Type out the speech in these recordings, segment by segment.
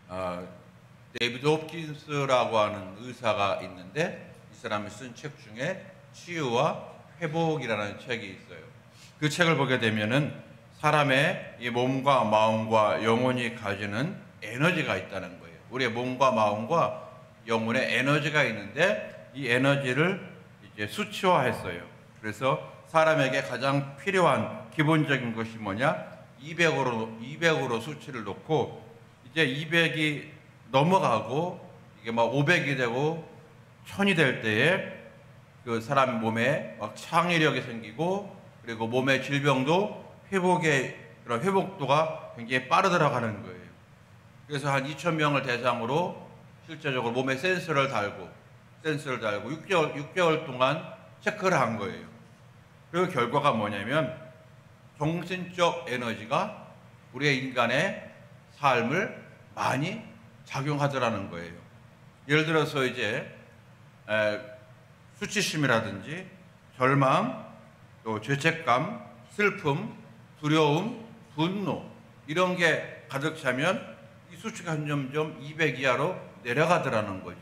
어, 데이비드 홉킨스라고 하는 의사가 있는데 이 사람이 쓴 책 중에 치유와 회복이라는 책이 있어요. 그 책을 보게 되면은 사람의 이 몸과 마음과 영혼이 가지는 에너지가 있다는 거예요. 우리의 몸과 마음과 영혼에 에너지가 있는데 이 에너지를 이제 수치화했어요. 그래서 사람에게 가장 필요한 기본적인 것이 뭐냐? 200으로 수치를 놓고 이제 200이 넘어가고 이게 막 500이 되고 1000이 될 때에 그 사람 몸에 막 창의력이 생기고 그리고 몸의 질병도 그런 회복도가 굉장히 빠르더라가는 거예요. 그래서 한 2000명을 대상으로 실제적으로 몸에 센서를 달고 6개월 동안 체크를 한 거예요. 그 결과가 뭐냐면 정신적 에너지가 우리의 인간의 삶을 많이 작용하더라는 거예요. 예를 들어서 이제 수치심이라든지 절망, 또 죄책감, 슬픔, 두려움, 분노 이런 게 가득 차면 이 수치가 점점 200 이하로 내려가더라는 거죠.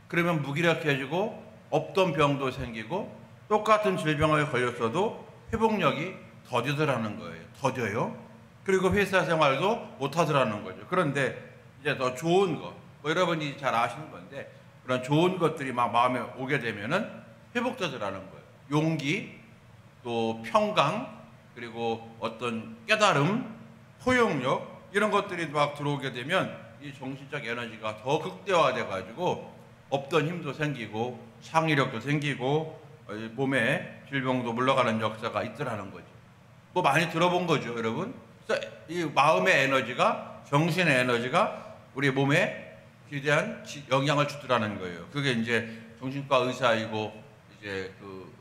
그러면 무기력해지고 없던 병도 생기고 똑같은 질병에 걸렸어도 회복력이 더디더라는 거예요. 더뎌요. 그리고 회사 생활도 못하더라는 거죠. 그런데 이제 더 좋은 것, 뭐 여러분이 잘 아시는 건데 그런 좋은 것들이 막 마음에 오게 되면은 회복되더라는 거예요. 용기, 또 평강, 그리고 어떤 깨달음, 포용력 이런 것들이 막 들어오게 되면 이 정신적 에너지가 더 극대화돼 가지고 없던 힘도 생기고 창의력도 생기고 몸에 질병도 물러가는 역사가 있더라는 거죠. 뭐 많이 들어본 거죠, 여러분. 그래서 이 마음의 에너지가, 정신의 에너지가 우리 몸에 기대한 영향을 주더라는 거예요. 그게 이제 정신과 의사이고 이제 그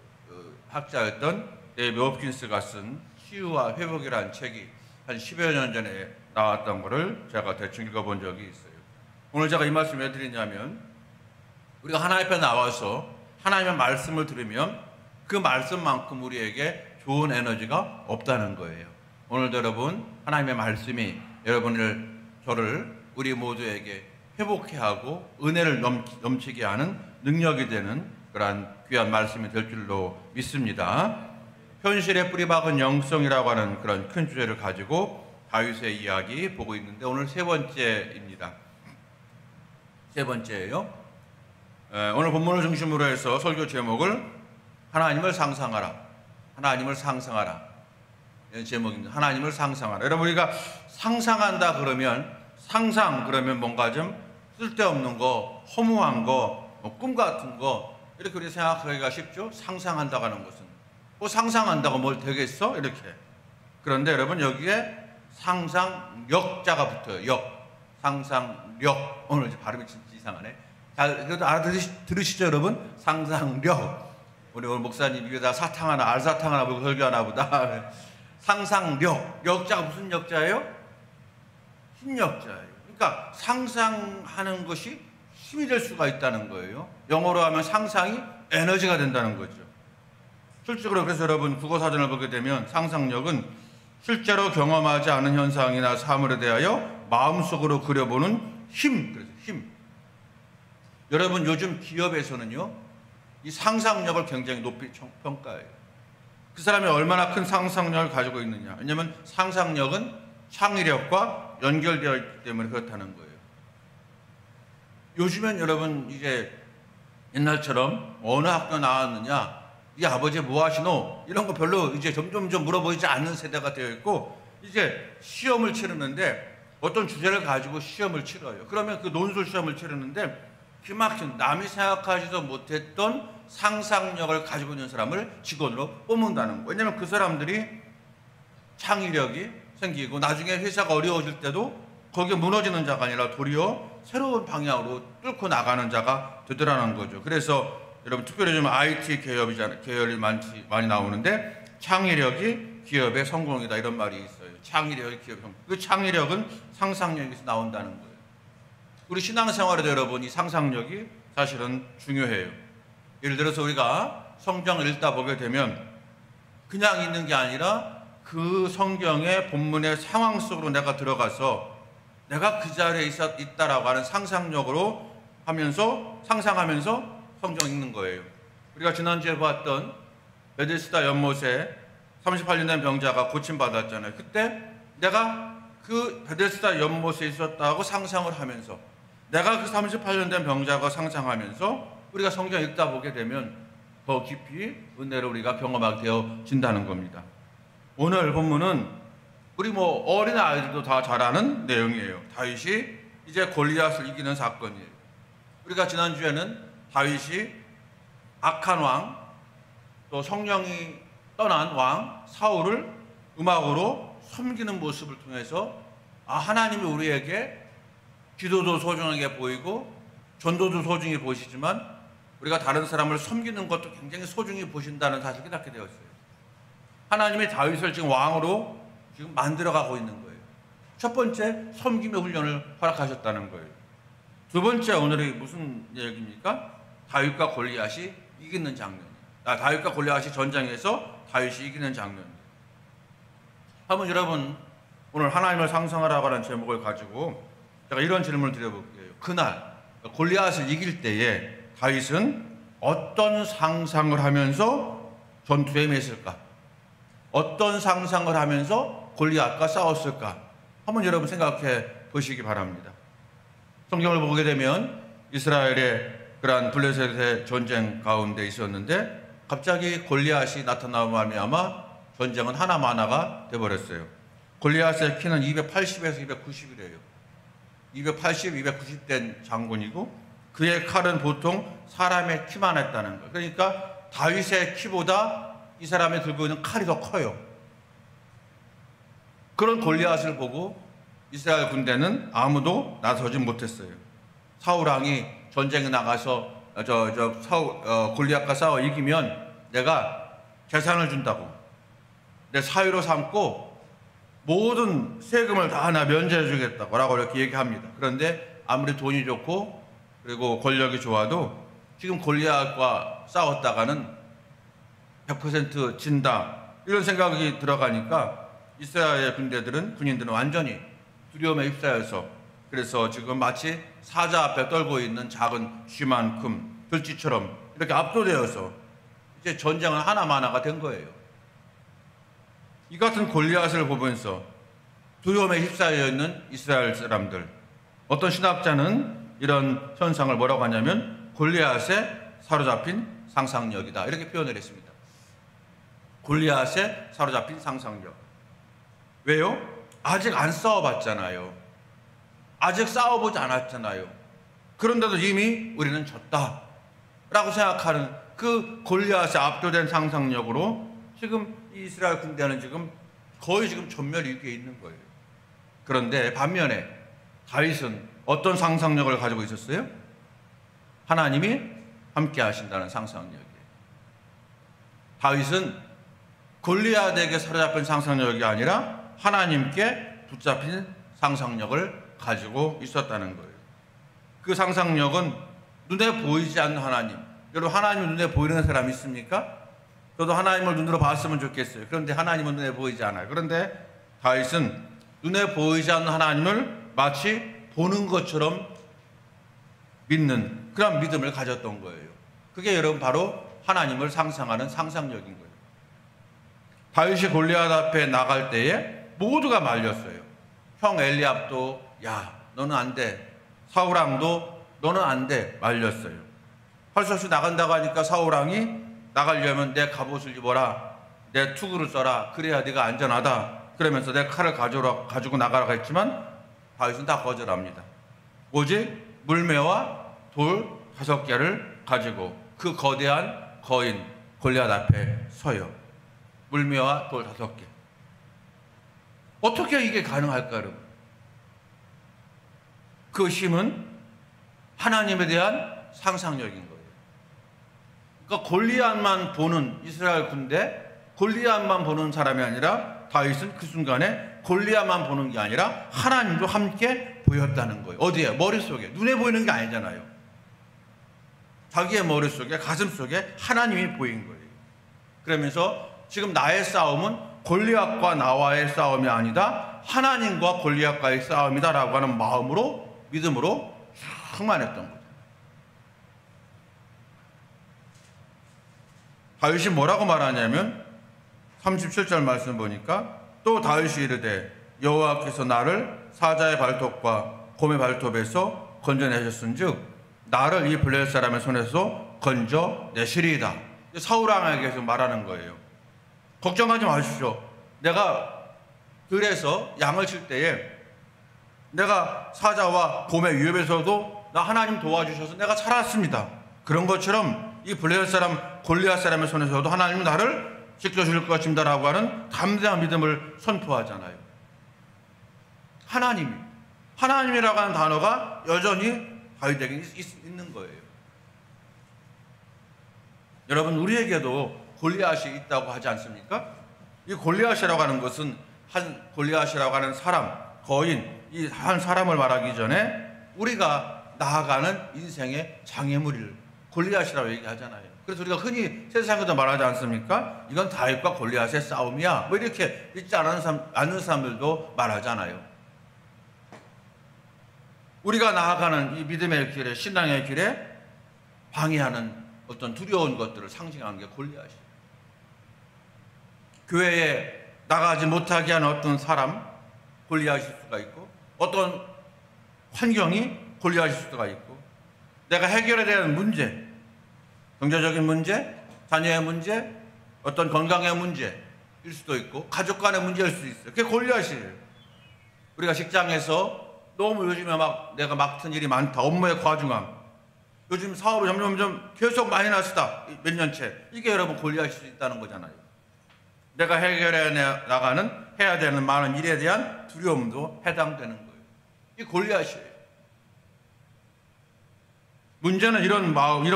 학자였던 데이비드 홉킨스가 쓴 치유와 회복이라는 책이 한 10여 년 전에 나왔던 거를 제가 대충 읽어본 적이 있어요. 오늘 제가 이 말씀 왜 드리냐면 우리가 하나님 앞에 나와서 하나님의 말씀을 들으면 그 말씀만큼 우리에게 좋은 에너지가 없다는 거예요. 오늘도 여러분 하나님의 말씀이 여러분을 저를 우리 모두에게 회복해 하고 은혜를 넘치게 하는 능력이 되는 그러한 귀한 말씀이 될 줄로 믿습니다. 현실의 뿌리박은 영성이라고 하는 그런 큰 주제를 가지고 다윗의 이야기 보고 있는데 오늘 세 번째입니다. 세 번째예요. 오늘 본문을 중심으로 해서 설교 제목을 하나님을 상상하라. 하나님을 상상하라. 이런 제목입니다. 하나님을 상상하라. 여러분 우리가 상상한다 그러면 그러면 뭔가 좀 쓸데없는 거, 허무한 거, 꿈 같은 거 이렇게 우리 생각하기가 쉽죠? 상상한다고 하는 것은 뭐 상상한다고 뭘 되겠어? 이렇게. 그런데 여러분 여기에 상상력자가 붙어요. 상상력. 오늘 발음이 진짜 이상하네. 잘 그래도 알아들으시죠 여러분? 상상력. 우리 오늘 목사님 위에다 사탕 하나, 알사탕 하나 보고 설교 하나 보다. 상상력. 역자가 무슨 역자예요? 힘력자예요. 그러니까 상상하는 것이 힘이 될 수가 있다는 거예요. 영어로 하면 상상이 에너지가 된다는 거죠. 실제로 그래서 여러분 국어사전을 보게 되면 상상력은 실제로 경험하지 않은 현상이나 사물에 대하여 마음속으로 그려보는 힘. 그래서 힘. 여러분 요즘 기업에서는요 이 상상력을 굉장히 높이 평가해요. 그 사람이 얼마나 큰 상상력을 가지고 있느냐. 왜냐하면 상상력은 창의력과 연결되어 있기 때문에 그렇다는 거예요. 요즘엔 여러분 이제 옛날처럼 어느 학교 나왔느냐, 이 아버지 뭐 하시노? 이런 거 별로 이제 점점 물어보지 않는 세대가 되어 있고 이제 시험을 치르는데 어떤 주제를 가지고 시험을 치러요. 그러면 그 논술 시험을 치르는데 기막힌 남이 생각하지도 못했던 상상력을 가지고 있는 사람을 직원으로 뽑는다는 거예요. 왜냐하면 그 사람들이 창의력이 생기고 나중에 회사가 어려워질 때도 거기에 무너지는 자가 아니라 도리어 새로운 방향으로 뚫고 나가는 자가 되더라는 거죠. 그래서 여러분 특별히 좀 IT 계열이 많이 나오는데 창의력이 기업의 성공이다 이런 말이 있어요. 창의력이 기업의 성공. 그 창의력은 상상력에서 나온다는 거예요. 우리 신앙생활에도 여러분 이 상상력이 사실은 중요해요. 예를 들어서 우리가 성경을 읽다 보게 되면 그냥 있는 게 아니라 그 성경의 본문의 상황 속으로 내가 들어가서 내가 그 자리에 있다라고 하는 상상하면서 성경 읽는 거예요. 우리가 지난주에 봤던 베데스다 연못에 38년 된 병자가 고침받았잖아요. 그때 내가 그 베데스다 연못에 있었다고 상상을 하면서, 내가 그 38년 된 병자가 상상하면서 우리가 성경 읽다 보게 되면 더 깊이 은혜를 우리가 경험하게 되어진다는 겁니다. 오늘 본문은 우리 어린 아이들도 다 잘 아는 내용이에요. 다윗이 이제 골리앗을 이기는 사건이에요. 우리가 지난주에는 다윗이 악한 왕, 또 성령이 떠난 왕 사울을 음악으로 섬기는 모습을 통해서 하나님이 우리에게 기도도 소중하게 보이고 전도도 소중히 보시지만 우리가 다른 사람을 섬기는 것도 굉장히 소중히 보신다는 사실을 깨닫게 되었어요. 하나님이 다윗을 지금 왕으로 지금 만들어가고 있는 거예요. 첫 번째, 섬김의 훈련을 허락하셨다는 거예요. 두 번째, 오늘이 무슨 얘기입니까? 다윗과 골리앗이 이기는 장면. 다윗과 골리앗이 전장에서 다윗이 이기는 장면. 한번 여러분, 오늘 하나님을 상상하라고 하는 제목을 가지고 제가 이런 질문을 드려볼게요. 그날 골리앗을 이길 때에 다윗은 어떤 상상을 하면서 전투에 임했을까? 어떤 상상을 하면서 골리앗과 싸웠을까? 한번 여러분 생각해 보시기 바랍니다. 성경을 보게 되면 이스라엘의 그러한 블레셋의 전쟁 가운데 있었는데 갑자기 골리앗이 나타나고 말미암아 전쟁은 하나마나가 되어버렸어요. 골리앗의 키는 280에서 290이래요. 280, 290 된 장군이고 그의 칼은 보통 사람의 키만 했다는 거예요. 그러니까 다윗의 키보다 이 사람이 들고 있는 칼이 더 커요. 그런 골리앗을 보고 이스라엘 군대는 아무도 나서지 못했어요. 사울 왕이 전쟁에 나가서 골리앗과 싸워 이기면 내가 재산을 준다고, 내 사위로 삼고 모든 세금을 다 하나 면제해 주겠다고 라고 이렇게 얘기합니다. 그런데 아무리 돈이 좋고 그리고 권력이 좋아도 지금 골리앗과 싸웠다가는 100% 진다 이런 생각이 들어가니까 이스라엘 군인들은 완전히 두려움에 휩싸여서, 그래서 지금 마치 사자 앞에 떨고 있는 작은 쥐만큼 들쥐처럼 이렇게 압도되어서 이제 전쟁은 하나마나가 된 거예요. 이 같은 골리앗을 보면서 두려움에 휩싸여 있는 이스라엘 사람들, 어떤 신학자는 이런 현상을 뭐라고 하냐면 골리앗에 사로잡힌 상상력이다 이렇게 표현을 했습니다. 골리앗에 사로잡힌 상상력. 왜요? 아직 안 싸워봤잖아요. 아직 싸워보지 않았잖아요. 그런데도 이미 우리는 졌다 라고 생각하는 그 골리앗에 압도된 상상력으로 지금 이스라엘 군대는 지금 거의 지금 전멸 위기에 있는 거예요. 그런데 반면에 다윗은 어떤 상상력을 가지고 있었어요? 하나님이 함께 하신다는 상상력이에요. 다윗은 골리앗에게 사로잡힌 상상력이 아니라 하나님께 붙잡힌 상상력을 가지고 있었다는 거예요. 그 상상력은 눈에 보이지 않는 하나님. 여러분, 하나님은 눈에 보이는 사람 있습니까? 저도 하나님을 눈으로 봤으면 좋겠어요. 그런데 하나님은 눈에 보이지 않아요. 그런데 다윗은 눈에 보이지 않는 하나님을 마치 보는 것처럼 믿는 그런 믿음을 가졌던 거예요. 그게 여러분 바로 하나님을 상상하는 상상력인 거예요. 다윗이 골리앗 앞에 나갈 때에 모두가 말렸어요. 형 엘리압도 야 너는 안 돼. 사울왕도 너는 안 돼. 말렸어요. 할 수 없이 나간다고 하니까 사울왕이 나가려면 내 갑옷을 입어라, 내 투구를 써라, 그래야 네가 안전하다 그러면서 내 칼을 가지고 나가라고 했지만 다윗은 다 거절합니다. 오직 물매와 돌 5개를 가지고 그 거대한 거인 골리앗 앞에 서요. 물매와 돌 5개. 어떻게 이게 가능할까 여러분? 그 힘은 하나님에 대한 상상력인 거예요. 그러니까 골리앗만 보는 이스라엘 군대, 골리앗만 보는 사람이 아니라 다윗은 그 순간에 골리앗만 보는 게 아니라 하나님도 함께 보였다는 거예요. 어디에? 머릿속에. 눈에 보이는 게 아니잖아요. 자기의 머릿속에, 가슴속에 하나님이 보인 거예요. 그러면서 지금 나의 싸움은 골리앗과 나와의 싸움이 아니다. 하나님과 골리앗과의 싸움이다라고 하는 마음으로, 믿음으로 충만했던 거죠. 다윗이 뭐라고 말하냐면 37절 말씀 보니까 또 다윗이 이르되 여호와께서 나를 사자의 발톱과 곰의 발톱에서 건져내셨은즉 나를 이 블레셋 사람의 손에서 건져내시리이다. 사울 왕에게서 말하는 거예요. 걱정하지 마십시오. 내가 들에서 양을 칠 때에 내가 사자와 곰의 위협에서도 나 하나님 도와주셔서 내가 살았습니다. 그런 것처럼 이 블레셋 사람 골리앗 사람의 손에서도 하나님이 나를 지켜줄 것입니다라고 하는 담대한 믿음을 선포하잖아요. 하나님이라고 하는 단어가 여전히 다윗에게 있는 거예요. 여러분, 우리에게도 골리앗이 있다고 하지 않습니까? 이 골리앗이라고 하는 것은 골리앗이라고 하는 사람, 거인, 이 한 사람을 말하기 전에 우리가 나아가는 인생의 장애물을 골리앗이라고 얘기하잖아요. 그래서 우리가 흔히 세상에도 말하지 않습니까? 이건 다윗과 골리앗의 싸움이야. 뭐 이렇게 믿지 않는 사람들도 말하잖아요. 우리가 나아가는 이 믿음의 길에, 신앙의 길에 방해하는 어떤 두려운 것들을 상징하는 게 골리앗이에요. 교회에 나가지 못하게 하는 어떤 사람, 골리앗일 수가 있고, 어떤 환경이 골리앗일 수가 있고, 내가 해결해야 되는 문제, 경제적인 문제, 자녀의 문제, 어떤 건강의 문제일 수도 있고, 가족 간의 문제일 수도 있어요. 그게 골리앗이에요. 우리가 직장에서 너무 요즘에 내가 맡은 일이 많다, 업무의 과중함, 요즘 사업이 점점 계속 많이 났다, 몇 년째. 이게 여러분 골리앗일 수 있다는 거잖아요. 내가 해결해 나가는, 해야 되는 많은 일에 대한 두려움도 해당되는 거예요. 이 골리앗이에요. 문제는 이런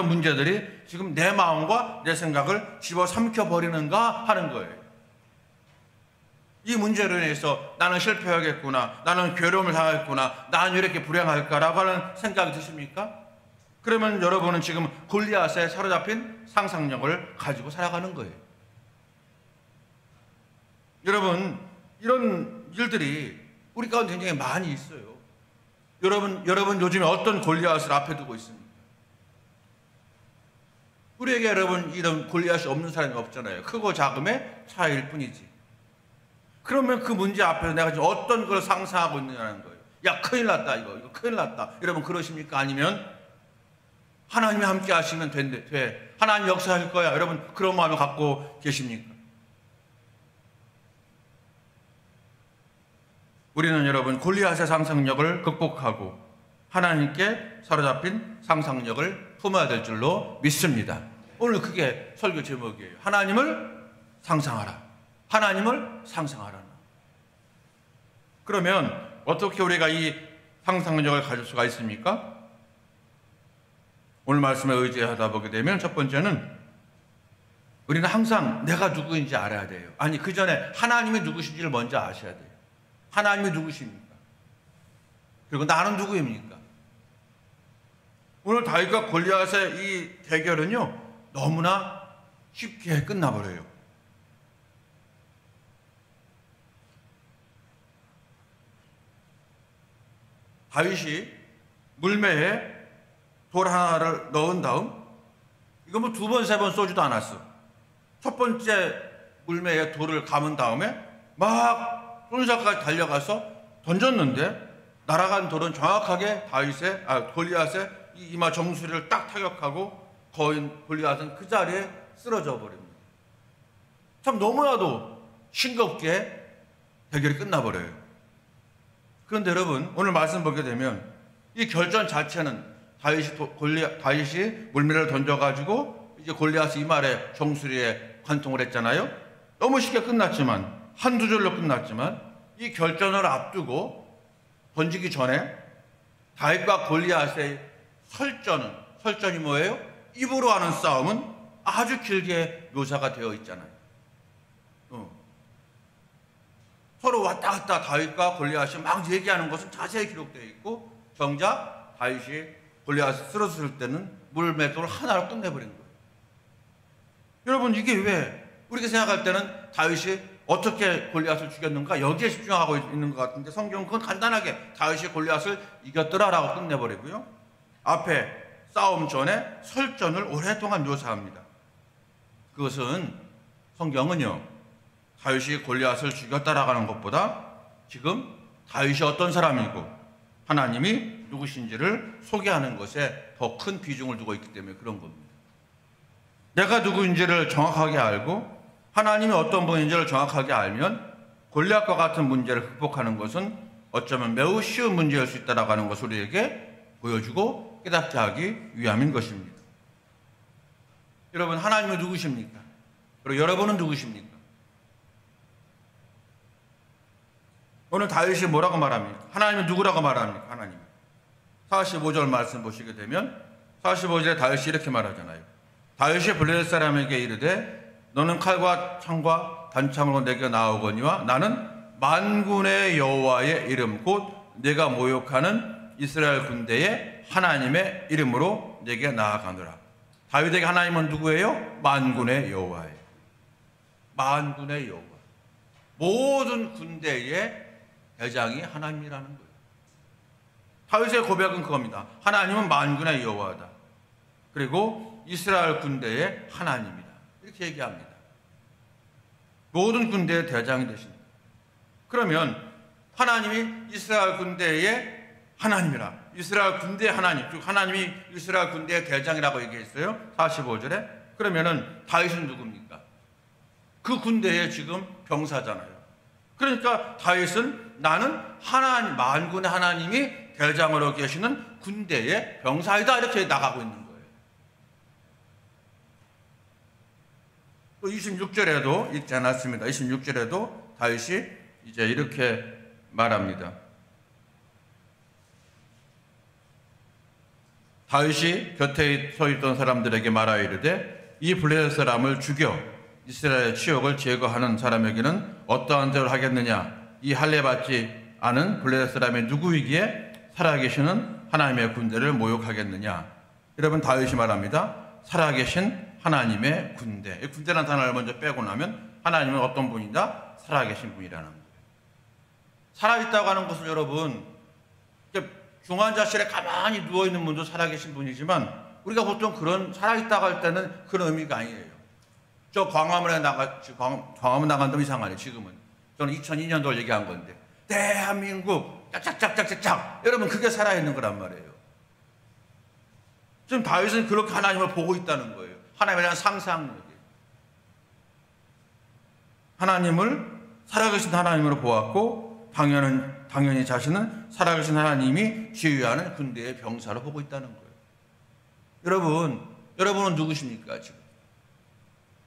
문제들이 지금 내 마음과 내 생각을 집어삼켜버리는가 하는 거예요. 이 문제로 인해서 나는 실패하겠구나, 나는 괴로움을 당하겠구나, 나는 왜 이렇게 불행할까라고 하는 생각이 드십니까? 그러면 여러분은 지금 골리앗에 사로잡힌 상상력을 가지고 살아가는 거예요. 여러분, 이런 일들이 우리 가운데 굉장히 많이 있어요. 여러분 요즘에 어떤 골리앗을 앞에 두고 있습니까? 우리에게 여러분 이런 골리앗이 없는 사람이 없잖아요. 크고 작음의 차이일 뿐이지. 그러면 그 문제 앞에서 내가 지금 어떤 걸 상상하고 있느냐는 거예요. 야, 큰일 났다, 이거 큰일 났다. 여러분 그러십니까? 아니면 하나님이 함께 하시면 돼. 하나님 역사할 거야. 여러분 그런 마음을 갖고 계십니까? 우리는 여러분 골리앗의 상상력을 극복하고 하나님께 사로잡힌 상상력을 품어야 될 줄로 믿습니다. 오늘 그게 설교 제목이에요. 하나님을 상상하라. 하나님을 상상하라. 그러면 어떻게 우리가 이 상상력을 가질 수가 있습니까? 오늘 말씀에 의지하다 보게 되면 첫 번째는 우리는 항상 내가 누구인지 알아야 돼요. 아니, 그 전에 하나님이 누구신지를 먼저 아셔야 돼요. 하나님이 누구십니까? 그리고 나는 누구입니까? 오늘 다윗과 골리앗의 이 대결은요, 너무나 쉽게 끝나버려요. 다윗이 물매에 돌 하나를 넣은 다음, 이거 뭐 2번, 3번 쏘지도 않았어. 첫 번째 물매에 돌을 감은 다음에 막 손사까지 달려가서 던졌는데, 날아간 돌은 정확하게 골리앗의 이마 정수리를 딱 타격하고 거인 골리앗은 그 자리에 쓰러져 버립니다. 참 너무나도 싱겁게 대결이 끝나버려요. 그런데 여러분, 오늘 말씀 보게 되면 이 결전 자체는 다윗이 물매를 던져가지고 이제 골리앗이 이마에 정수리에 관통을 했잖아요. 너무 쉽게 끝났지만, 한두 줄로 끝났지만, 이 결전을 앞두고 던지기 전에 다윗과 골리앗의 설전이 뭐예요? 입으로 하는 싸움은 아주 길게 묘사가 되어 있잖아요. 서로 왔다 갔다 다윗과 골리앗이 막 얘기하는 것은 자세히 기록되어 있고, 정작 다윗이 골리앗을 쓰러졌을 때는 물맷돌 하나로 끝내버린 거예요. 여러분, 이게 왜 우리가 생각할 때는 다윗이 어떻게 골리앗을 죽였는가 여기에 집중하고 있는 것 같은데 성경은 그건 간단하게 다윗이 골리앗을 이겼더라라고 끝내버리고요. 앞에 싸움 전에 설전을 오랫동안 묘사합니다. 그것은 성경은요, 다윗이 골리앗을 죽였다라고 하는 것보다 지금 다윗이 어떤 사람이고 하나님이 누구신지를 소개하는 것에 더 큰 비중을 두고 있기 때문에 그런 겁니다. 내가 누구인지를 정확하게 알고 하나님이 어떤 분인지를 정확하게 알면 골리앗과 같은 문제를 극복하는 것은 어쩌면 매우 쉬운 문제일 수 있다라고 하는 것을 우리에게 보여주고 깨닫게 하기 위함인 것입니다. 여러분, 하나님은 누구십니까? 그리고 여러분은 누구십니까? 오늘 다윗이 뭐라고 말합니까? 하나님은 누구라고 말합니까? 하나님. 45절 말씀 보시게 되면 45절에 다윗이 이렇게 말하잖아요. 다윗이 블레셋 사람에게 이르되 너는 칼과 창과 단창으로 내게 나오거니와 나는 만군의 여호와의 이름 곧 내가 모욕하는 이스라엘 군대의 하나님의 이름으로 내게 나아가노라. 다윗에게 하나님은 누구예요? 만군의 여호와예요. 만군의 여호와. 모든 군대의 대장이 하나님이라는 거예요. 다윗의 고백은 그겁니다. 하나님은 만군의 여호와다. 그리고 이스라엘 군대의 하나님이다. 이렇게 얘기합니다. 모든 군대의 대장이 되십니다. 그러면 하나님이 이스라엘 군대의 하나님이라. 이스라엘 군대의 하나님, 즉 하나님이 이스라엘 군대의 대장이라고 얘기했어요. 45절에. 그러면은 다윗은 누굽니까? 그 군대의 지금 병사잖아요. 그러니까 다윗은 나는 하나님, 만군의 하나님이 대장으로 계시는 군대의 병사이다 이렇게 나가고 있는 거예요. 또 26절에도 읽지 않았습니다. 26절에도 다윗이 이제 이렇게 말합니다. 다윗이 곁에 서 있던 사람들에게 말하여 이르되 이 블레셋 사람을 죽여 이스라엘의 치욕을 제거하는 사람에게는 어떠한 대우를 하겠느냐? 이 할례 받지 않은 블레셋 사람이 누구이기에 살아계시는 하나님의 군대를 모욕하겠느냐? 여러분, 다윗이 말합니다. 살아계신 하나님의 군대. 이 군대라는 단어를 먼저 빼고 나면 하나님은 어떤 분이다? 살아계신 분이라는 거예요. 살아있다고 하는 것은 여러분, 중환자실에 가만히 누워있는 분도 살아계신 분이지만 우리가 보통 그런 살아있다고 할 때는 그런 의미가 아니에요. 저 광화문에 광화문 나간다면 이상하네. 지금은 저는 2002년도를 얘기한 건데 대한민국 짝짝짝짝짝 여러분, 그게 살아있는 거란 말이에요. 지금 다윗은 그렇게 하나님을 보고 있다는 거예요. 하나님에 대한 상상력이. 하나님을 살아계신 하나님으로 보았고 당연히 자신은 살아계신 하나님이 지휘하는 군대의 병사로 보고 있다는 거예요. 여러분은 누구십니까 지금?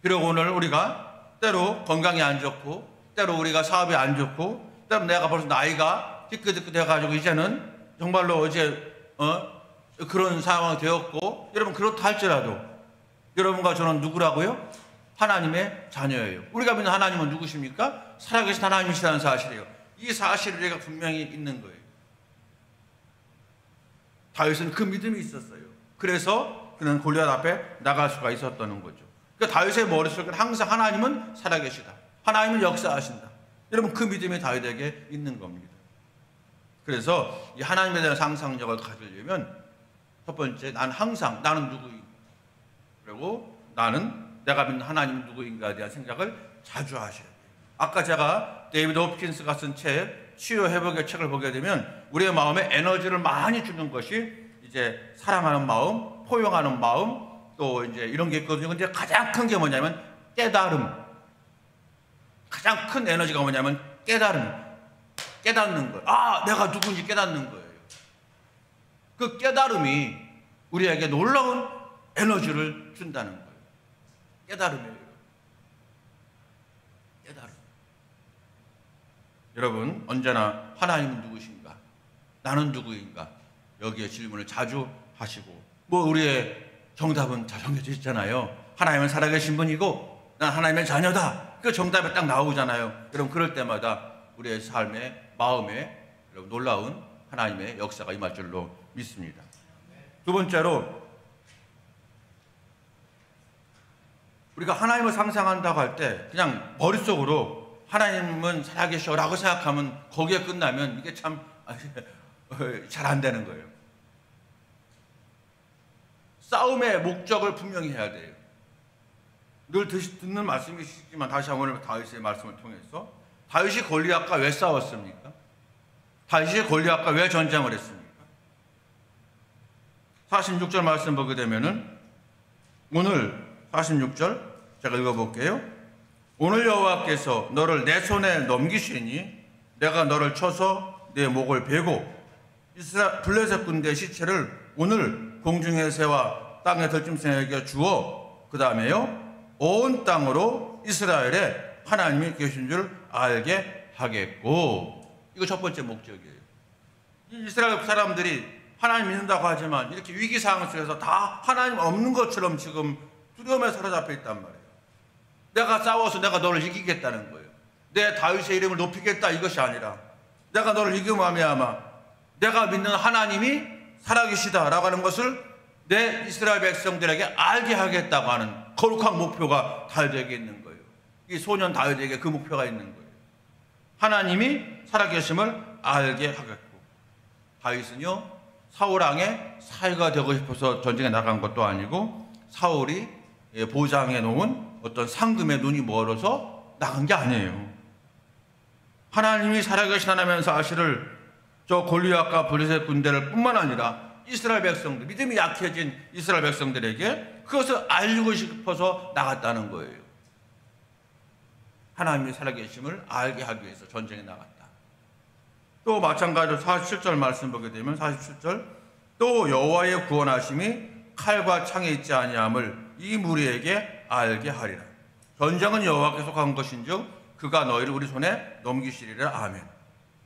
비록 오늘 우리가 때로 건강이 안 좋고 때로 우리가 사업이 안 좋고 때로 내가 벌써 나이가 띠끗띠끗 돼가지고 이제는 정말로 그런 상황이 되었고 여러분, 그렇다 할지라도 여러분과 저는 누구라고요? 하나님의 자녀예요. 우리가 믿는 하나님은 누구십니까? 살아계신 하나님이시라는 사실이에요. 이 사실을 우리가 분명히 있는 거예요. 다윗은 그 믿음이 있었어요. 그래서 그는 골리앗 앞에 나갈 수가 있었다는 거죠. 그러니까 다윗의 머릿속에 항상 하나님은 살아계시다. 하나님은 역사하신다. 여러분, 그 믿음이 다윗에게 있는 겁니다. 그래서 이 하나님에 대한 상상력을 가지려면 첫 번째, 나는 누구인가? 그리고 내가 믿는 하나님은 누구인가에 대한 생각을 자주 하셔야 돼요. 아까 제가 데이비드 호프킨스가 쓴 책, 치유 회복의 책을 보게 되면 우리의 마음에 에너지를 많이 주는 것이 이제 사랑하는 마음, 포용하는 마음, 또 이제 이런 게 있거든요. 근데 가장 큰 게 뭐냐면 깨달음. 가장 큰 에너지가 뭐냐면 깨닫는 거예요. 내가 누군지 깨닫는 거예요. 그 깨달음이 우리에게 놀라운 에너지를 준다는 거예요. 깨달음이에요. 깨달음. 여러분, 언제나 하나님은 누구신가? 나는 누구인가? 여기에 질문을 자주 하시고, 우리의 정답은 잘 정해져 있잖아요. 하나님은 살아계신 분이고 난 하나님의 자녀다. 그 정답이 딱 나오잖아요. 여러분, 그럴 때마다 우리의 삶의 마음에 여러분, 놀라운 하나님의 역사가 임할 줄로 믿습니다. 두 번째로, 우리가 하나님을 상상한다고 할 때 그냥 머릿속으로 하나님은 살아계셔라고 생각하면 거기에 끝나면 이게 참 잘 안 되는 거예요. 싸움의 목적을 분명히 해야 돼요. 늘 듣는 말씀이시지만 다시 한번 오늘 다윗의 말씀을 통해서 다윗이 골리앗과 왜 싸웠습니까? 다윗이 골리앗과 왜 전쟁을 했습니까? 46절 말씀 보게 되면은 오늘 46절 제가 읽어볼게요. 오늘 여호와께서 너를 내 손에 넘기시니 내가 너를 쳐서 내 목을 베고 블레셋 군대 시체를 오늘 공중의 새와 땅의 들짐승에게 주어 그 다음에요 온 땅으로 이스라엘에 하나님이 계신 줄 알게 하겠고. 이거 첫 번째 목적이에요. 이스라엘 사람들이 하나님 믿는다고 하지만 이렇게 위기 상황 속에서 다 하나님 없는 것처럼 지금 두려움에 사로잡혀 있단 말이에요. 내가 싸워서 내가 너를 이기겠다는 거예요. 내 다윗의 이름을 높이겠다 이것이 아니라 내가 너를 이기면 말미암아 내가 믿는 하나님이 살아계시다라고 하는 것을 내 이스라엘 백성들에게 알게 하겠다고 하는 거룩한 목표가 다윗에게 있는 거예요. 이 소년 다윗에게 그 목표가 있는 거예요. 하나님이 살아계심을 알게 하겠고. 다윗은요 사울왕의 사위가 되고 싶어서 전쟁에 나간 것도 아니고 사울이 보장해 놓은 어떤 상금에 눈이 멀어서 나간 게 아니에요. 하나님이 살아계시다면서 사실을 저 골리앗과 블레셋 군대를 뿐만 아니라 이스라엘 백성들, 믿음이 약해진 이스라엘 백성들에게 그것을 알리고 싶어서 나갔다는 거예요. 하나님이 살아계심을 알게 하기 위해서 전쟁에 나갔다. 또 마찬가지로 47절 말씀 보게 되면 47절 또 여호와의 구원하심이 칼과 창에 있지 아니함을 이 무리에게 알게 하리라. 전쟁은 여호와께 속한 것인즉 그가 너희를 우리 손에 넘기시리라. 아멘.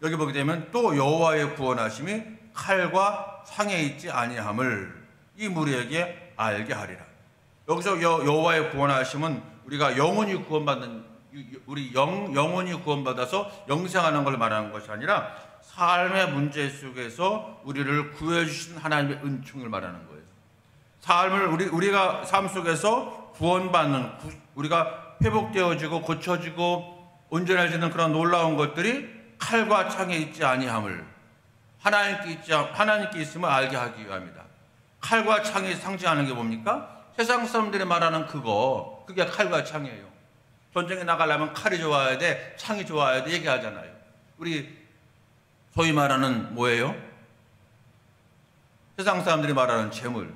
여기 보게 되면 또 여호와의 구원하심이 칼과 창에 있지 아니함을 이 무리에게 알게 하리라. 여기서 여호와의 구원하심은 우리가 영원히 구원받는 우리 영원히 구원받아서 영생하는 걸 말하는 것이 아니라 삶의 문제 속에서 우리를 구해주신 하나님의 은총을 말하는 거예요. 삶을 우리가 삶 속에서 구원받는 우리가 회복되어지고 고쳐지고 온전해지는 그런 놀라운 것들이 칼과 창에 있지 아니함을 하나님께 있음을 알게 하기 위함이다. 칼과 창이 상징하는 게 뭡니까? 세상 사람들이 말하는 그게 칼과 창이에요. 전쟁에 나가려면 칼이 좋아야 돼, 창이 좋아야 돼 얘기하잖아요. 우리 소위 말하는 뭐예요? 세상 사람들이 말하는 재물,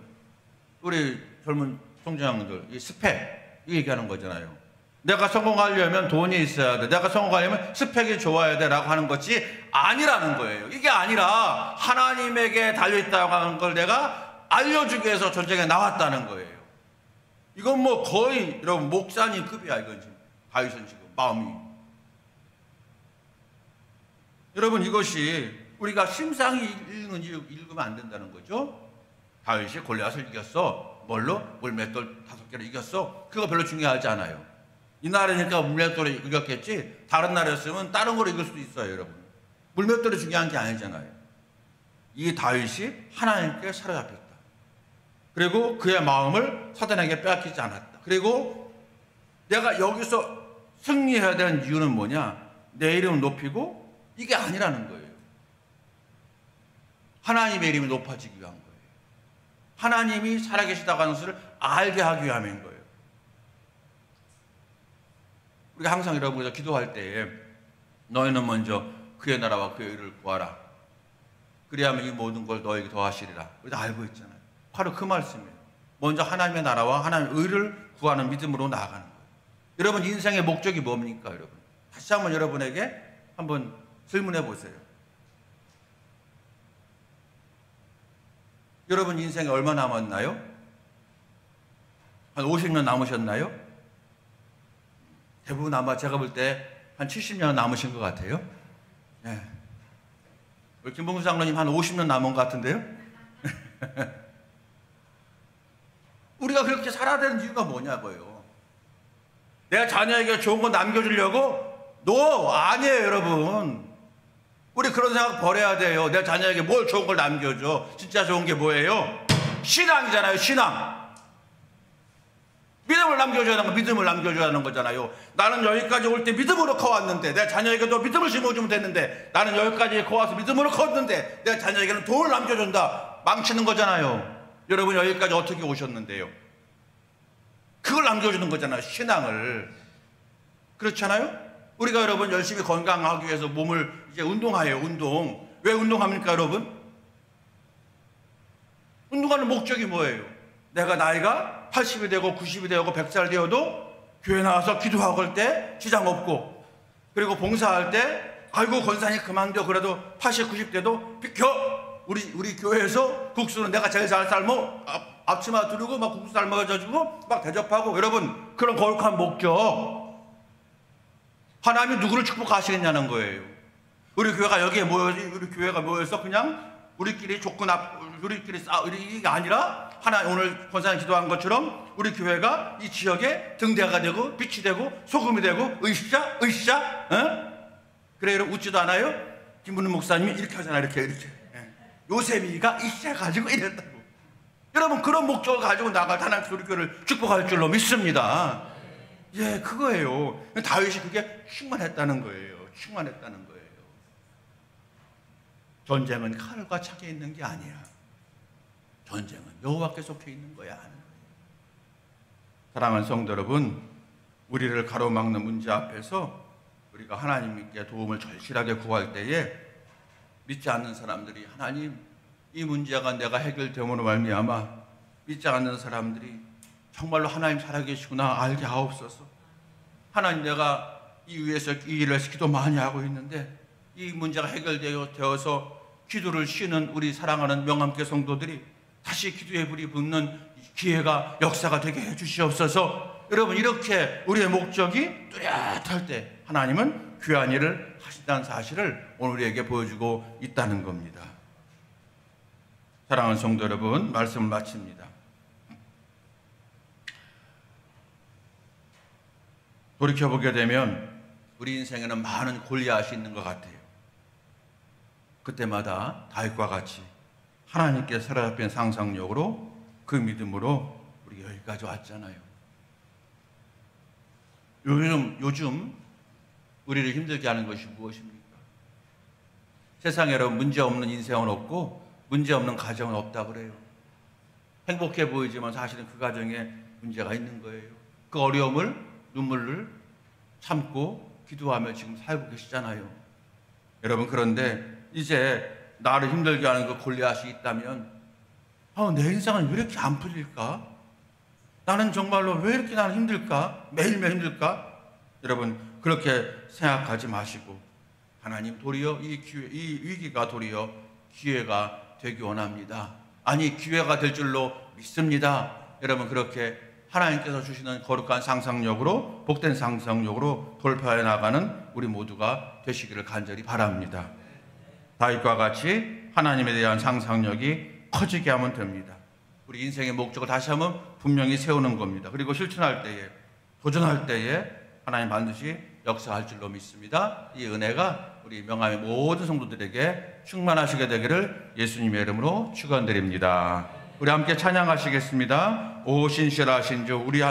우리 젊은 총장들 이 스펙 이 얘기하는 거잖아요. 내가 성공하려면 돈이 있어야 돼, 내가 성공하려면 스펙이 좋아야 돼 라고 하는 것이 아니라는 거예요. 이게 아니라 하나님에게 달려있다고 하는 걸 내가 알려주기 위해서 전쟁에 나왔다는 거예요. 이건 뭐 거의 여러분 목사님 급이야. 이건 지금 다윗은 지금 마음이. 여러분 이것이 우리가 심상히 읽으면 안 된다는 거죠. 다윗이 골리앗을 이겼어. 뭘로? 물맷돌 5개로 이겼어. 그거 별로 중요하지 않아요. 이 나라니까 물맷돌을 이겼겠지 다른 나라였으면 다른 걸로 이길 수도 있어요. 여러분 물맷돌이 중요한 게 아니잖아요. 이 다윗이 하나님께 사로잡혔다. 그리고 그의 마음을 사단에게 빼앗기지 않았다. 그리고 내가 여기서 승리해야 되는 이유는 뭐냐? 내 이름을 높이고 이게 아니라는 거예요. 하나님의 이름이 높아지기 위한 거예요. 하나님이 살아계시다고 하는 것을 알게 하기 위함인 거예요. 우리가 항상 여러분께서 기도할 때에 너희는 먼저 그의 나라와 그의 의를 구하라. 그리하면 이 모든 걸 너에게 더하시리라. 우리 다 알고 있잖아요. 바로 그 말씀이에요. 먼저 하나님의 나라와 하나님의 의를 구하는 믿음으로 나아가는 거예요. 여러분 인생의 목적이 뭡니까? 여러분 다시 한번 여러분에게 한번 질문해 보세요. 여러분 인생에 얼마 남았나요? 한 50년 남으셨나요? 대부분 아마 제가 볼 때 한 70년 남으신 것 같아요. 네. 우리 김봉수 장로님 한 50년 남은 것 같은데요? 우리가 그렇게 살아야 되는 이유가 뭐냐고요. 내가 자녀에게 좋은 거 남겨주려고? 아니에요 여러분. 우리 그런 생각 버려야 돼요. 내 자녀에게 뭘 좋은 걸 남겨줘. 진짜 좋은 게 뭐예요? 신앙이잖아요. 신앙. 믿음을 남겨줘야 하는 거, 믿음을 남겨줘야 하는 거잖아요. 나는 여기까지 올 때 믿음으로 커왔는데 내 자녀에게도 믿음을 심어주면 됐는데, 나는 여기까지 커와서 믿음으로 컸는데 내 자녀에게는 돈을 남겨준다. 망치는 거잖아요. 여러분 여기까지 어떻게 오셨는데요? 그걸 남겨주는 거잖아요. 신앙을. 그렇잖아요? 우리가 여러분 열심히 건강하기 위해서 몸을 이제 운동해요. 운동. 왜 운동합니까 여러분? 운동하는 목적이 뭐예요? 내가 나이가 80이 되고 90이 되고 100살 되어도 교회 나와서 기도하고 할 때 지장 없고, 그리고 봉사할 때 아이고 권사님 그만둬 그래도 80, 90대도 비켜. 우리 교회에서 국수는 내가 제일 잘 삶어 앞치마 두르고 막 국수 삶아가지고 막 대접하고. 여러분 그런 거룩한 목적, 하나님이 누구를 축복하시겠냐는 거예요. 우리 교회가 여기에 우리 교회가 모여서 그냥 우리끼리 우리끼리 이게 아니라 하나님 오늘 권사님 기도한 것처럼 우리 교회가 이 지역에 등대가 되고 빛이 되고 소금이 되고 으쌰 그래 여러분 웃지도 않아요? 김문우 목사님이 이렇게 하잖아요. 이렇게 요셉이가 으쌰 가지고 이랬다고. 여러분 그런 목적을 가지고 나갈 하나님 우리 교회를 축복할 줄로 믿습니다. 예, 그거예요. 다윗이 그게 충만했다는 거예요. 충만했다는 거예요. 전쟁은 칼과 창에 있는 게 아니야. 전쟁은 여호와께 속해 있는 거야. 사랑하는 성도 여러분, 우리를 가로막는 문제 앞에서 우리가 하나님께 도움을 절실하게 구할 때에 믿지 않는 사람들이 하나님 이 문제가 내가 해결됨으로 말미암아 믿지 않는 사람들이 정말로 하나님 살아계시구나 알게 하옵소서. 하나님 내가 이 위에서 이 일을 기도 많이 하고 있는데 이 문제가 해결되어서 기도를 쉬는 우리 사랑하는 명함교 성도들이 다시 기도의 불이 붙는 기회가 역사가 되게 해주시옵소서. 여러분 이렇게 우리의 목적이 뚜렷할 때 하나님은 귀한 일을 하신다는 사실을 오늘 우리에게 보여주고 있다는 겁니다. 사랑하는 성도 여러분, 말씀을 마칩니다. 돌이켜보게 되면 우리 인생에는 많은 골리앗이 있는 것 같아요. 그때마다 다윗과 같이 하나님께 사로잡힌 상상력으로 그 믿음으로 우리가 여기까지 왔잖아요. 요즘 우리를 힘들게 하는 것이 무엇입니까? 세상에 여러분 문제 없는 인생은 없고 문제 없는 가정은 없다 그래요. 행복해 보이지만 사실은 그 가정에 문제가 있는 거예요. 그 어려움을 눈물을 참고 기도하며 지금 살고 계시잖아요. 여러분 그런데 이제 나를 힘들게 하는 그 골리앗이 있다면 내 인생은 왜 이렇게 안 풀릴까? 나는 정말로 왜 이렇게 나는 힘들까? 매일매일 힘들까? 여러분 그렇게 생각하지 마시고 하나님 도리어 이 위기가 도리어 기회가 되기 원합니다. 아니 기회가 될 줄로 믿습니다. 여러분 그렇게 하나님께서 주시는 거룩한 상상력으로 복된 상상력으로 돌파해 나가는 우리 모두가 되시기를 간절히 바랍니다. 다윗과 같이 하나님에 대한 상상력이 커지게 하면 됩니다. 우리 인생의 목적을 다시 한번 분명히 세우는 겁니다. 그리고 실천할 때에 도전할 때에 하나님 반드시 역사할 줄로 믿습니다. 이 은혜가 우리 명함의 모든 성도들에게 충만하시게 되기를 예수님의 이름으로 축원드립니다. 우리 함께 찬양하시겠습니다. 오 신실하신 주 우리